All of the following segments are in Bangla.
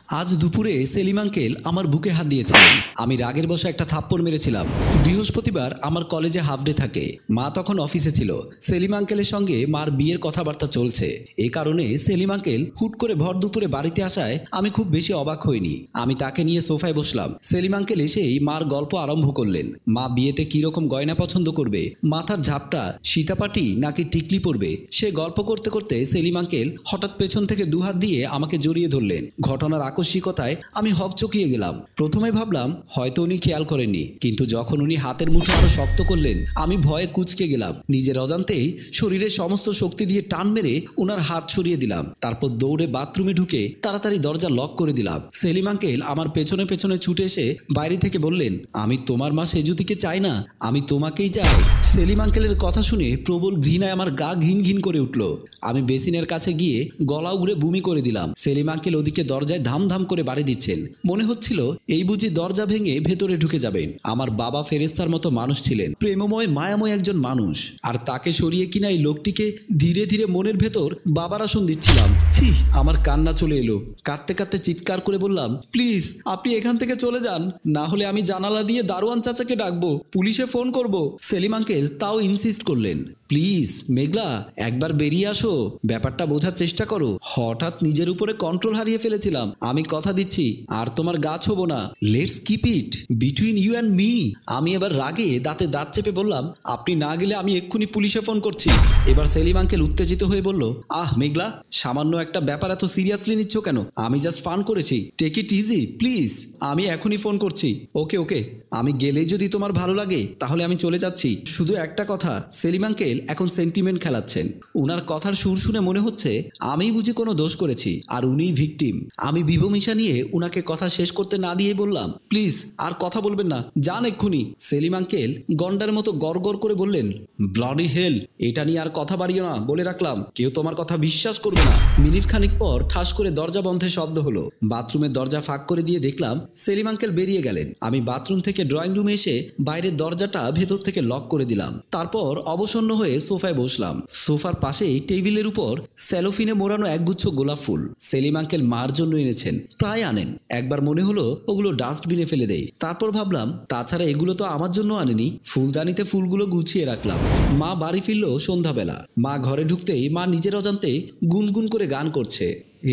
আজ দুপুরে সেলিম আঙ্কেল আমার বুকে হাত দিয়েছিলেন। আমি রাগের বশে একটা থাপ্পড় মেরেছিলাম। বৃহস্পতিবার আমার কলেজে হাফ ডে থাকে। মা তখন অফিসে ছিল। সেলিম আঙ্কেলের সঙ্গে মার বিয়ের কথাবার্তা চলছে। এই কারণে সেলিম আঙ্কেল হুট করে ভর দুপুরে বাড়িতে আসায় আমি খুব বেশি অবাক হইনি। আমি তাকে নিয়ে সোফায় বসলাম। সেলিম আঙ্কেল এসেই মার গল্প আরম্ভ করলেন। মা বিয়েতে কিরকম গয়না পছন্দ করবে, মাথার ঝাপটা সীতাপাটি নাকি টিকলি পরবে, সে গল্প করতে করতে সেলিম আঙ্কেল হঠাৎ পেছন থেকে দুহাত দিয়ে আমাকে জড়িয়ে ধরলেন। ঘটনার আকস্মিকতায় আমি হকচকিয়ে গেলাম। প্রথমে ভাবলাম হয়তো উনি খেয়াল করেননি, কিন্তু যখন উনি হাতের মুঠো আরো শক্ত করলেন আমি ভয়ে কুঁচকে গেলাম। নিজের অজান্তেই শরীরের সমস্ত শক্তি দিয়ে টান মেরে ওনার হাত সরিয়ে দিলাম। তারপর দৌড়ে বাথরুমে ঢুকে তাড়াতাড়ি দরজা লক করে দিলাম। সেলিম আঙ্কেল আমার পেছনে পেছনে ছুটে এসে বাইরে থেকে বললেন, আমি তোমার মা সেজুতিকে চাই না, আমি তোমাকেই চাই। সেলিম আঙ্কেলের কথা শুনে প্রবল ঘৃণায় আমার গা ঘিন ঘিন করে উঠল। আমি বেসিনের কাছে গিয়ে গলা উগড়ে বমি করে দিলাম। সেলিম আঙ্কেল ওদিকে দরজায় ধাম ধাম করে বাড়ি দিচ্ছেন। মনে হচ্ছিল এই বুঝি দরজা ভেঙে ভেতরে ঢুকে যাবেন। আমার বাবা ফেরেস্তার মতো মানুষ ছিলেন, প্রেমময় মায়াময় একজন মানুষ, আর তাকে সরিয়ে কিনা এই লোকটিকে ধীরে ধীরে মনের ভেতর বাবার আসন দিচ্ছিলাম। ঠিক আমার কান্না চলে এলো। কাঁদতে কাঁদতে চিৎকার করে বললাম, প্লিজ আপনি এখান থেকে চলে যান, না হলে আমি জানালা দিয়ে দারোয়ান চাচাকে ডাকবো, পুলিশে ফোন করব। সেলিম আঙ্কেল তাও ইনসিস্ট করলেন, প্লিজ মেঘলা একবার বেরিয়ে আসো, ব্যাপারটা বোঝার চেষ্টা করো। হঠাৎ নিজের উপরে কন্ট্রোল হারিয়ে ফেলেছিলাম। আমি কথা দিচ্ছি আর তোমার গাছ হবো না। Let's keep it between you and me. আমি এবার রাগে দাঁতে দাঁত চেপে বললাম, আপনি না গেলে আমি এক্ষুনি পুলিশে ফোন করছি। এবার সেলিম আঙ্কেল উত্তেজিত হয়ে বলল, আহ মেঘলা, সামান্য একটা ব্যাপার এত সিরিয়াসলি নিচ্ছ কেন? আমি জাস্ট ফান করেছি, টেক ইট ইজি প্লিজ। আমি এখনই ফোন করছি। ওকে ওকে, আমি গেলেই যদি তোমার ভালো লাগে তাহলে আমি চলে যাচ্ছি। শুধু একটা কথা, সেলিম আঙ্কেল এখন সেন্টিমেন্ট খেলাচ্ছেন। উনার কথার সুর শুনে মনে হচ্ছে আমিই বুঝি কোনো দোষ করেছি আর উনিই ভিকটিম। আমি বিভমিশা নিয়ে উনাকে কথা শেষ করতে না দিয়ে বললাম, প্লিজ আর কথা বলবেন না, যান এক্ষুনি। সেলিম আঙ্কেল গন্ডার মতো গড় গড় করে বললেন, ব্লাডি হেল, এটা নিয়ে আর কথা বাড়িও না, বলে রাখলাম, কেউ তোমার কথা বিশ্বাস করবে না। মিনিট খানিক পর ঠাস করে দরজা বন্ধের শব্দ হলো। বাথরুমের দরজা ফাঁক করে দিয়ে দেখলাম সেলিম আঙ্কেল বেরিয়ে গেলেন। আমি বাথরুম থেকে ড্রয়িং রুমে এসে বাইরের দরজাটা ভেতর থেকে লক করে দিলাম। তারপর অবসন্ন হয়ে সোফায় বসলাম। সোফার পাশেই টেবিলের উপর স্যালোফিনে মোড়ানো একগুচ্ছ গোলাপ ফুল। সেলিম আঙ্কেল মার জন্য এনেছেন, প্রায় আনেন। একবার মনে হলো ওগুলো ডাস্টবিনে ফেলে দেই। তারপর ভাবলাম তাছাড়া এগুলো তো আমার জন্য আনেনি। ফুলদানিতে ফুলগুলো গুছিয়ে রাখলাম। মা বাড়ি ফিরল সন্ধ্যাবেলা। মা ঘরে ঢুকতেই মা নিজের অজান্তে গুনগুন করে গান করছে,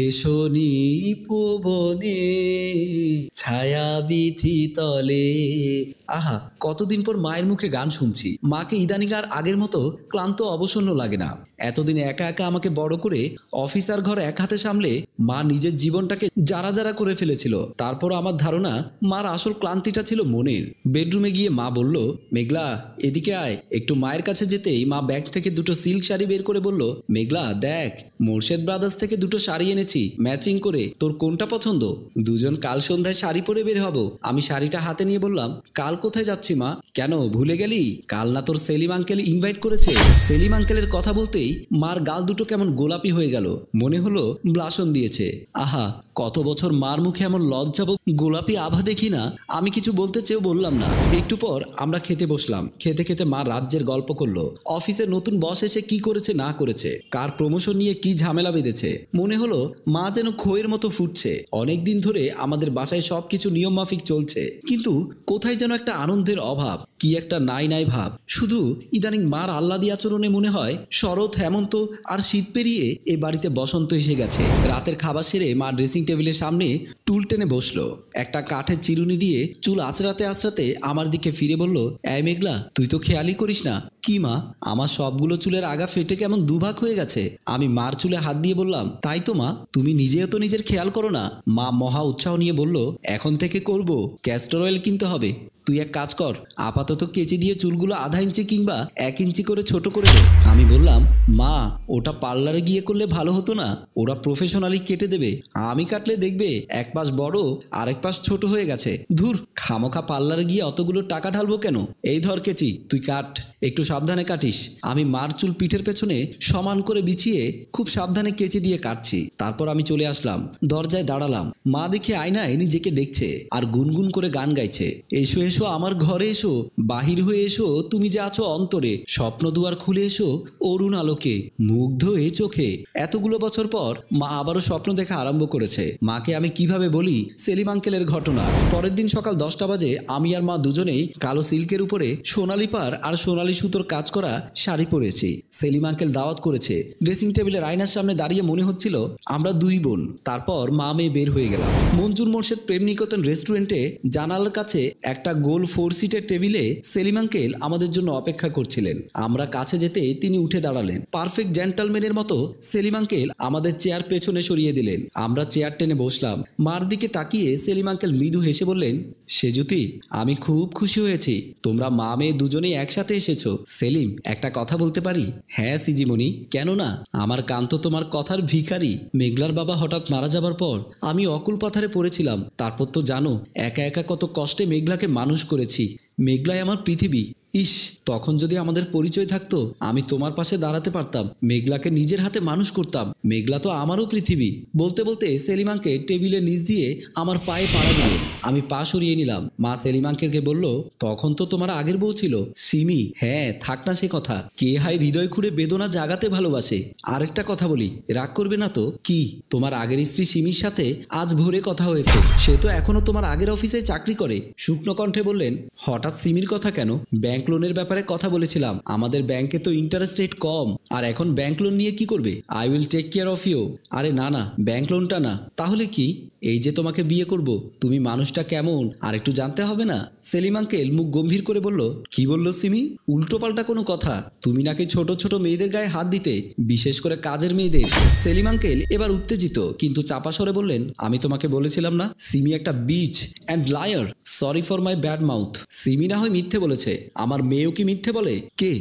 এসো নিপবনে ছায়া বিথি তলে। আহা, কতদিন পর মায়ের মুখে গান শুনছি। মাকে ইদানিং আর আগের মতো ক্লান্ত অবসন্ন লাগে না। এতদিন একা একা আমাকে বড় করে অফিসার ঘর এক হাতে সামলে মা নিজের জীবনটাকে জারা জারা করে ফেলেছিল। তারপর আমার ধারণা মার আসল ক্লান্তিটা ছিল মনের। বেডরুমে গিয়ে মা বলল, মেঘলা এদিকে আয়। একটু মায়ের কাছে যেতেই মা ব্যাগ থেকে দুটো সিল্ক শাড়ি বের করে বলল, মেঘলা দেখ, মোর্শেদ ব্রাদার্স থেকে দুটো শাড়ি এনেছি ম্যাচিং করে, তোর কোনটা পছন্দ? দুজন কাল সন্ধ্যায় শাড়ি পরে বের হব। আমি শাড়িটা হাতে নিয়ে বললাম, কাল কোথায় যাচ্ছি মা? কেন ভুলে গেলি? কাল না তোর সেলিম আঙ্কেল ইনভাইট করেছে। সেলিম আঙ্কেলের কথা বলতেই মার গাল দুটো কেমন গোলাপি হয়ে গেল। মনে হলো ব্লাশন দিয়েছে। আহা, কত বছর মার মুখে এমন লজ্জা গোলাপি আভা দেখি না। আমি কিছু বলতে চেয়েও বললাম না। একটু পর আমরা খেতে বসলাম। খেতে খেতে মা রাজ্যের গল্প করলো। অফিসে নতুন বস এসে কি করেছে না করেছে, কার প্রমোশন নিয়ে কি ঝামেলা বেঁধেছে। মনে হলো মা যেন খইয়ের মতো ফুটছে। অনেকদিন ধরে আমাদের বাসায় সবকিছু নিয়ম মাফিক চলছে, কিন্তু কোথায় যেন একটা আনন্দের অভাব, কি একটা নাই নাই ভাব। শুধু ইদানিং মার আহ্লাদী আচরণে মনে হয় শরৎ, হেমন্ত আর শীত পেরিয়ে এ বাড়িতে বসন্ত এসে গেছে। রাতের খাবার সেরে মা ড্রেসিং টেবিলের সামনে টুল টেনে বসলো। একটা কাঠের চিরুনি দিয়ে চুল আঁচড়াতে আঁচড়াতে আমার দিকে ফিরে বলল, এই মেঘলা, তুই তো খেয়ালই করিস না। কি মা, আমার সবগুলো চুলের আগা ফেটে কেমন দুভাগ হয়ে গেছে। আমি মার চুলে হাত দিয়ে বললাম, তাই তো মা, তুমি নিজেও তো নিজের খেয়াল করো না। মা মহা উৎসাহ নিয়ে বলল, এখন থেকে করব, ক্যাস্টর অয়েল কিনতে হবে। তুই এক কাজ কর, আপাতত কেচি দিয়ে চুলগুলো আধা ইঞ্চি কিংবা 1 ইঞ্চি করে ছোট করে দে। আমি বললাম, মা ওটা পার্লারে গিয়ে করলে ভালো হতো না? ওরা প্রফেশনালি কেটে দেবে। আমি কাটলে দেখবে এক পাশ বড় আর এক পাশ ছোট হয়ে গেছে। ধুর, খামোখা পার্লারে গিয়ে অতগুলো টাকা ঢালবো কেন? এই ধর কেচি, তুই কাট। একটু সাবধানে কাটিস। আমি মার চুল পিঠের পেছনে সমান করে বিছিয়ে খুব সাবধানে কেচি দিয়ে কাটছি। তারপর আমি চলে আসলাম, দরজায় দাঁড়ালাম। মা দেখে আয়নায় নিজেকে দেখছে আর গুনগুন করে গান গাইছে। এসো এসো আমার ঘরে এসো, বাহির হয়ে এসো তুমি যে আছো অন্তরে, স্বপ্ন দুয়ার খুলে এসো অরুণ আলোকে, মুগ্ধ এ চোখে। এতগুলো বছর পর মা আবারও স্বপ্ন দেখা আরম্ভ করেছে। মাকে আমি কিভাবে বলি সেলিম আঙ্কেলের ঘটনা। পরের দিন সকাল 10টা বাজে আমি আর মা দুজনেই কালো সিল্কের উপরে সোনালি পার আর সোনালি সুতোর কাজ করা শাড়ি পরেছি। সেলিম আঙ্কেল দাওয়াত করেছে। ড্রেসিং টেবিলের আয়নার সামনে দাঁড়িয়ে মনে হচ্ছিল আমরা দুই বোন। তারপর মা মেয়ে বের হয়ে গেলাম। মঞ্জুর মোর্শেদ প্রেম নিকেতন রেস্টুরেন্টে জানালার কাছে একটা গোল 4 সিটের টেবিলে সেলিম আঙ্কেল আমাদের জন্য অপেক্ষা করছিলেন। আমরা কাছে যেতে তিনি উঠে দাঁড়ালেন। পারফেক্ট জেন্টলম্যানের মতো সেলিম আঙ্কেল আমাদের চেয়ার পেছনে সরিয়ে দিলেন। আমরা চেয়ার টেনে বসলাম। মার দিকে তাকিয়ে সেলিম আঙ্কেল মৃদু হেসে বললেন, সেজুতি আমি খুব খুশি হয়েছি তোমরা মা মেয়ে দুজনেই একসাথে এসেছো। সেলিম একটা কথা বলতে পারি? হ্যাঁ সিজিমণি, কেন না? আমার কান তো তোমার কথার ভিখারি। মেঘলার বাবা হঠাৎ মারা যাবার পর আমি অকুল পাথারে পড়েছিলাম। তারপর তো জানো একা একা কত কষ্টে মেঘলাকে মানুষ করেছি। মেঘলাই আমার পৃথিবী। ইস, তখন যদি আমাদের পরিচয় থাকতো আমি তোমার পাশে দাঁড়াতে পারতাম, মেঘলাকে নিজের হাতে মানুষ করতাম। মেঘলা তো আমারও পৃথিবী। বলতে বলতে সেলিম আঙ্কেল টেবিলের নিচ দিয়ে আমার পায়ে পাড়া দিলেন। আমি পা সরিয়ে নিলাম। মা সেলিম আঙ্কেলকে বলল, তখন তো তোমার আগের বউ ছিল সিমি। হ্যাঁ, থাক না সে কথা। কে হাই হৃদয় খুঁড়ে বেদনা জাগাতে ভালোবাসে। আরেকটা কথা বলি, রাগ করবে না তো? কি, তোমার আগের স্ত্রী সিমির সাথে আজ ভোরে কথা হয়েছে। সে তো এখনো তোমার আগের অফিসে চাকরি করে। শুকনো কণ্ঠে বললেন, হঠাৎ সিমির কথা কেন? ব্যাংক লোনের ব্যাপারে কথা বলেছিলাম। আমাদের ব্যাংকে তো ইন্টারেস্ট রেট কম। আর এখন ব্যাংক লোন নিয়ে কি করবে? I will take care of you. আরে না না, ব্যাংক লোনটা না। তাহলে কি? এই যে তোমাকে বিয়ে করব, তুমি মানুষটা কেমন আর একটু জানতে হবে না? সেলিম আঙ্কেল মুখ গম্ভীর করে বলল, কি বললো সিমি? উল্টো পাল্টা কোনো কথা। তুমি নাকি ছোট ছোট মেয়েদের গায়ে হাত দিতে, বিশেষ করে কাজের মেয়েদের। সেলিম আঙ্কেল এবার উত্তেজিত কিন্তু চাপা স্বরে বললেন, আমি তোমাকে বলেছিলাম না সিমি একটা beach and liar. Sorry for my bad mouth. Simi না হয় মিথ্যে বলেছে, আমার মেয়েও কি মিথ্যে বলে? কে?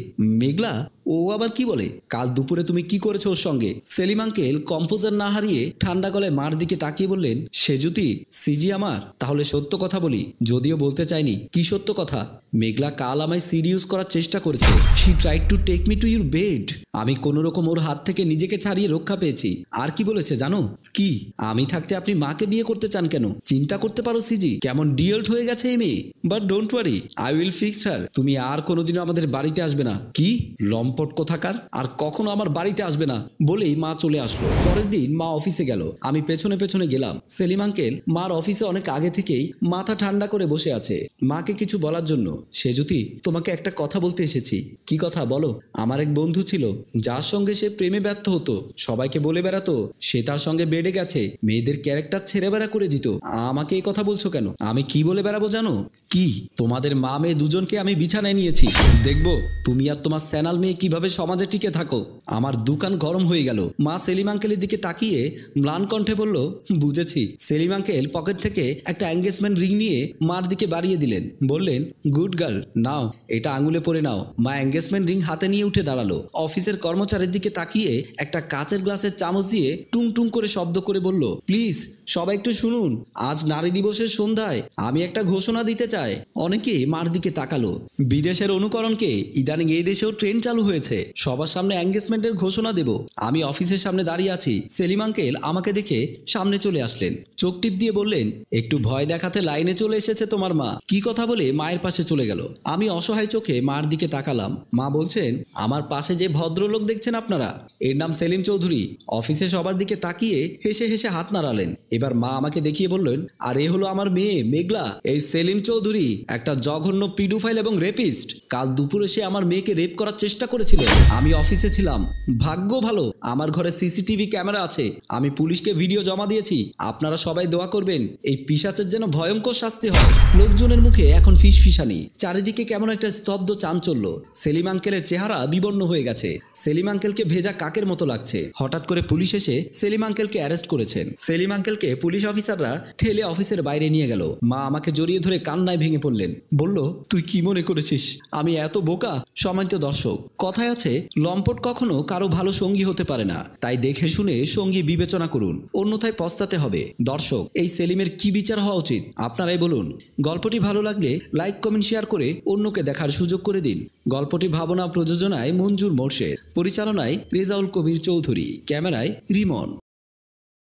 মেঘলা? ও আবার কি বলে? কাল দুপুরে তুমি কি করেছো ওর সঙ্গে? সেলিম আঙ্কেল কম্পোজার না হারিয়ে ঠান্ডা গলায় মার দিকে তাকিয়ে বললেন, সেজুতি সিজি আমার। তাহলে সত্য কথা বলি, যদিও বলতে চাইনি। কি সত্য কথা? মেঘলা কাল আমায় সিরিয়াস করার চেষ্টা করেছে। She tried to take me to your bed. আমি কোনো রকম ওর হাত থেকে নিজেকে ছাড়িয়ে রক্ষা পেয়েছি। আর কি বলেছে জানো? কি? আমি থাকতে আপনি মাকে বিয়ে করতে চান কেন? চিন্তা করতে পারো সিজি, কেমন ডিয়াল্ট হয়ে গেছে এই মেয়ে। But don't worry, I will fix her. তুমি আর কোনোদিনও আমাদের বাড়িতে আসবে না। কি? লম্পট কোথাকার, আর কখনো আমার বাড়িতে আসবে না বলেই মা চলে আসলো। পরের দিন মা অফিসে গেল, আমি পেছনে পেছনে গেলাম। সেলিম আঙ্কেল মার অফিসে অনেক আগে থেকেই মাথা ঠান্ডা করে বসে আছে মাকে কিছু বলার জন্য। সেজুতি, তোমাকে একটা কথা বলতে এসেছি। কি কথা? বলো। আমার এক বন্ধু ছিল যার সঙ্গে সে প্রেমে ব্যর্থ হতো, সবাইকে বলে বেড়াতো সে তার সঙ্গে বেড়ে গেছে, মেয়েদের ক্যারেক্টার ছেড়ে বেড়া করে দিত। আমাকে এই কথা বলছো কেন? আমি কি বলে বেড়াবো জানো? কি? তোমাদের মা মেয়ে দুজনকে আমি বিছানায় নিয়েছি, দেখবো তুমি আর তোমার স্যানাল মেয়ে কিভাবে সমাজে টিকে থাকো। আমার দোকান গরম হয়ে গেল। মা সেলিম আঙ্কেলের দিকে তাকিয়ে ম্লান কণ্ঠে বলল, বুঝেছি। সেলিম আঙ্কেল পকেট থেকে একটা এঙ্গেজমেন্ট রিং নিয়ে মার দিকে বাড়িয়ে দিলেন। বললেন, গুড গার্ল, নাও এটা আঙুলে পরে নাও। মা এঙ্গেজমেন্ট রিং হাতে নিয়ে উঠে দাঁড়ালো। অফিসের কর্মচারীর দিকে তাকিয়ে একটা কাচের গ্লাসের চামচ দিয়ে টুং টুং করে শব্দ করে বলল, প্লিজ সবাই একটু শুনুন, আজ নারী দিবসের সন্ধ্যায় আমি একটা ঘোষণা দিতে চাই। অনেকে মার দিকে তাকালো। বিদেশের অনুকরণকে ইদানিং এই দেশেও ট্রেন চালু হয়েছে। সবার সামনে এঙ্গেজমেন্টের ঘোষণা দেব। আমি অফিসের সামনে দাঁড়িয়ে আছি। সেলিম আঙ্কেল আমাকে দেখে সামনে চলে আসলেন। চোখ টিপ দিয়ে বললেন, একটু ভয় দেখাতে লাইনে চলে এসেছে তোমার মা। কি কথা বলে মায়ের পাশে চলে গেল। আমি অসহায় চোখে মার দিকে তাকালাম। মা বলছেন, আমার পাশে যে ভদ্রলোক দেখছেন আপনারা, এর নাম সেলিম চৌধুরী। অফিসে সবার দিকে তাকিয়ে হেসে হেসে হাত নাড়ালেন। এবার মা আমাকে দেখিয়ে বললেন, আর এ হলো আমার মেয়ে মেঘলা। এই সেলিম চৌধুরী একটা জঘন্য পিডোফাইল এবং রেপিস্ট। কাল দুপুরে সে আমার মেয়েকে রেপ করার চেষ্টা করেছিল। আমি অফিসে ছিলাম। ভাগ্য ভালো আমার ঘরে সিসিটিভি ক্যামেরা আছে। আমি পুলিশকে ভিডিও জমা দিয়েছি। আপনারা সবাই দোয়া করবেন এই পিশাচের যেন ভয়ঙ্কর শাস্তি হয়। লোকজনের মুখে এখন ফিসফিসানি। চারিদিকে কেমন একটা স্তব্ধ চাঞ্চল্য। সেলিম আঙ্কেলের চেহারা বিবর্ণ হয়ে গেছে। সেলিম আঙ্কেলকে ভেজা কাকের মতো লাগছে। হঠাৎ করে পুলিশ এসে সেলিম আঙ্কেলকে অ্যারেস্ট করেছেন। সেলিম আঙ্কেলকে পুলিশ অফিসাররা ঠেলে অফিসের বাইরে নিয়ে গেল। মা আমাকে জড়িয়ে ধরে কান্নায় ভেঙে পড়লেন। বলল, তুই কি মনে করেছিস আমি এত বোকা? সম্মানিত দর্শক, কথায় আছে, লম্পট কখনো কারো ভালো সঙ্গী হতে পারে না। তাই দেখে শুনে সঙ্গী বিবেচনা করুন, অন্যথায় পস্তাতে হবে। দর্শক, এই সেলিমের কি বিচার হওয়া উচিত আপনারাই বলুন। গল্পটি ভালো লাগলে লাইক, কমেন্ট, শেয়ার করে অন্যকে দেখার সুযোগ করে দিন। গল্পটি ভাবনা প্রযোজনায় মঞ্জুর মোর্শেদ, পরিচালনায় রেজাউল কবির চৌধুরী, ক্যামেরায় রিমন।